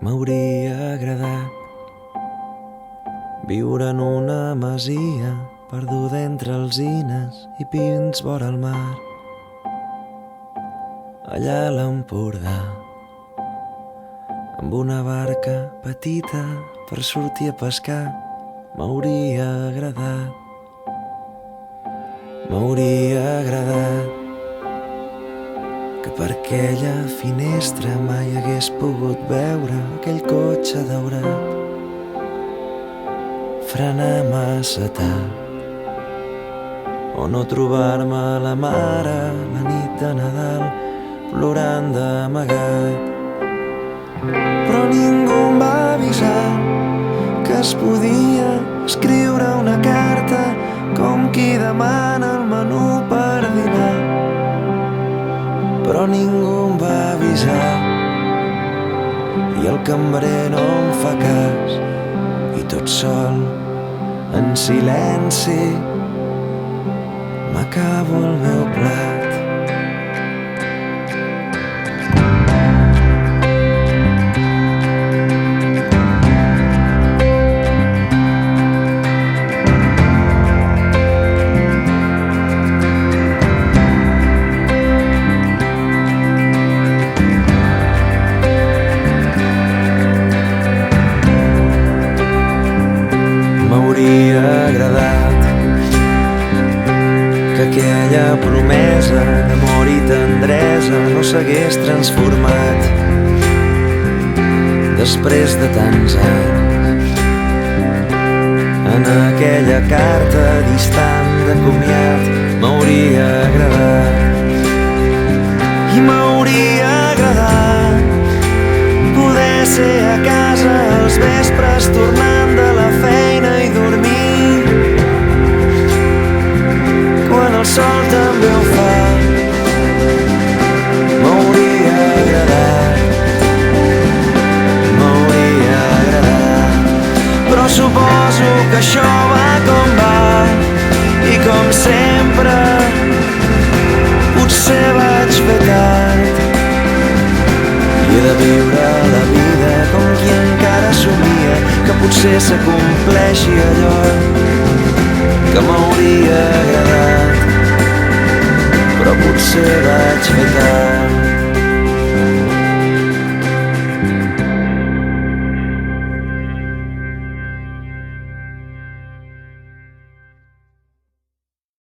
M'hauria agradat viure en una masia perduda entre alzines i pins vora el mar. Allà a l'Empordà, amb una barca petita per sortir a pescar, m'hauria agradat. M'hauria agradat que per aquella finestra mai hagués pogut veure aquell cotxe daurat frenar massa tard, o no trobar-me la mare la nit de Nadal plorant d'amagat. Però ningú em va avisar que es podia escriure una carta com qui demana el menú per dinar. Però ningú em va avisar i el cambrer no em fa cas, i tot sol, en silenci, m'acabo el meu plat. M'hauria agradat que aquella promesa d'amor i tendresa no s'hagués transformat després de tants anys en aquella carta distant de comiat. M'hauria agradat i m'hauria agradat poder ser a casa als vespres tornant de la feina i dormir quan el sol també ho fa. M'hauria agradat, m'hauria agradat, però suposo que això va com va, i com sempre potser vaig fer tard. I he de viure la vida com qui encara somia que potser s'acompleixi allò que m'hauria agradat, però potser vaig fer tard.